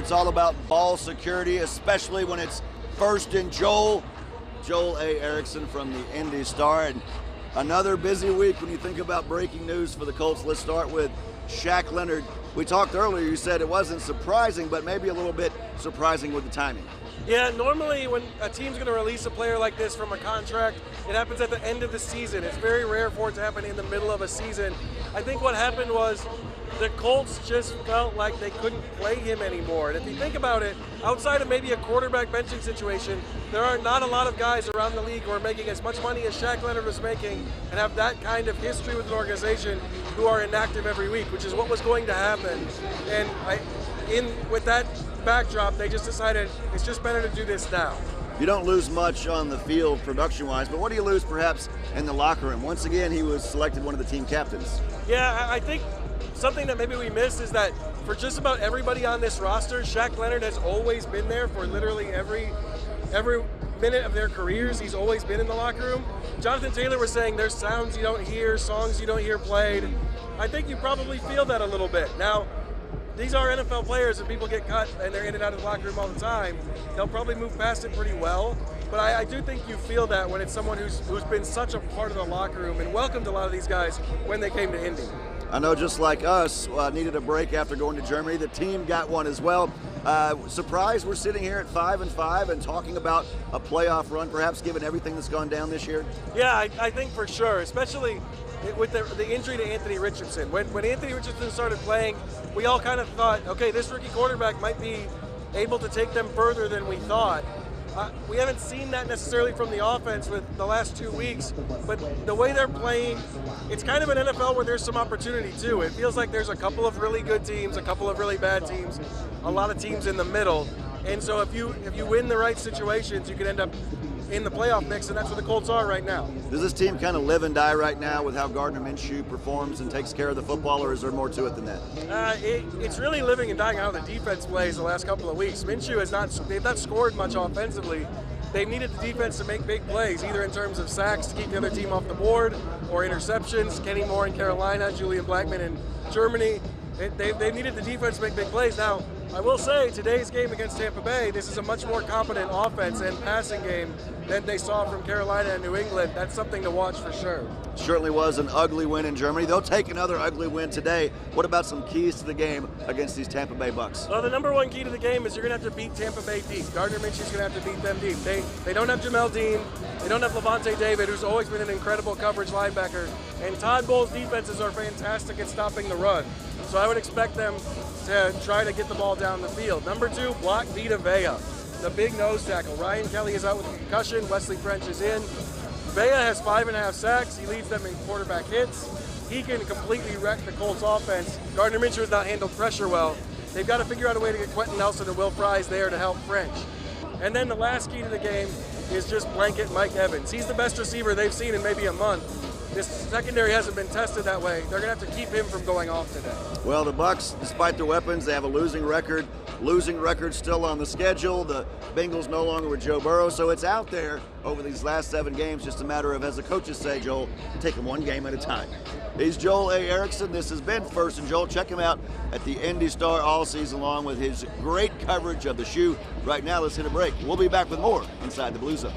It's all about ball security, especially when it's first and Joel A. Erickson from the Indy Star. And another busy week when you think about breaking news for the Colts. Let's start with Shaq Leonard. We talked earlier, you said it wasn't surprising, but maybe a little bit surprising with the timing. Yeah, normally when a team's going to release a player like this from a contract, it happens at the end of the season. It's very rare for it to happen in the middle of a season. I think what happened was the Colts just felt like they couldn't play him anymore. And if you think about it, outside of maybe a quarterback benching situation, there are not a lot of guys around the league who are making as much money as Shaq Leonard was making and have that kind of history with an organization who are inactive every week, which is what was going to happen. And with that backdrop, they just decided it's just better to do this now. You don't lose much on the field production-wise, but what do you lose perhaps in the locker room? Once again, he was selected one of the team captains. Yeah, I think something that maybe we missed is that for just about everybody on this roster, Shaq Leonard has always been there for literally every minute of their careers. He's always been in the locker room. Jonathan Taylor was saying there's sounds you don't hear, songs you don't hear played. I think you probably feel that a little bit. Now, these are NFL players and people get cut and they're in and out of the locker room all the time. They'll probably move past it pretty well. But I do think you feel that when it's someone who's been such a part of the locker room and welcomed a lot of these guys when they came to Indy. I know just like us, needed a break after going to Germany. The team got one as well. Surprised we're sitting here at 5-5 and talking about a playoff run, perhaps given everything that's gone down this year? Yeah, I think for sure, especially with the injury to Anthony Richardson. When Anthony Richardson started playing, we all kind of thought, okay, this rookie quarterback might be able to take them further than we thought. We haven't seen that necessarily from the offense with the last 2 weeks, but the way they're playing, it's kind of an NFL where there's some opportunity too. It feels like there's a couple of really good teams, a couple of really bad teams, a lot of teams in the middle. And so if you win the right situations, you can end up in the playoff mix, and that's where the Colts are right now. Does this team kind of live and die right now with how Gardner Minshew performs and takes care of the football, or is there more to it than that? It's really living and dying how the defense plays the last couple of weeks. Minshew they've not scored much offensively. They've needed the defense to make big plays, either in terms of sacks to keep the other team off the board or interceptions. Kenny Moore in Carolina, Julian Blackmon in Germany. They've needed the defense to make big plays. Now, I will say, today's game against Tampa Bay, this is a much more competent offense and passing game than they saw from Carolina and New England. That's something to watch for sure. Certainly was an ugly win in Germany. They'll take another ugly win today. What about some keys to the game against these Tampa Bay Bucks? Well, the number one key to the game is you're going to have to beat Tampa Bay deep. Gardner Minshew's going to have to beat them deep. They don't have Jamel Dean. They don't have Levante David, who's always been an incredible coverage linebacker. And Todd Bowles' defenses are fantastic at stopping the run. So I would expect them to try to get the ball down the field. Number two, block Vita Vea, the big nose tackle. Ryan Kelly is out with a concussion. Wesley French is in. Vea has 5.5 sacks. He leads them in quarterback hits. He can completely wreck the Colts offense. Gardner Minshew has not handled pressure well. They've got to figure out a way to get Quentin Nelson and Will Fries there to help French. And then the last key to the game is just blanket Mike Evans. He's the best receiver they've seen in maybe a month. This secondary hasn't been tested that way. They're going to have to keep him from going off today. Well, the Bucks, despite their weapons, they have a losing record. Losing record still on the schedule. The Bengals no longer with Joe Burrow, so it's out there over these last 7 games. Just a matter of, as the coaches say, Joel, take them one game at a time. He's Joel A. Erickson. This has been First and Joel. Check him out at the Indy Star all season long with his great coverage of the shoe. Right now, let's hit a break. We'll be back with more Inside the Blue Zone.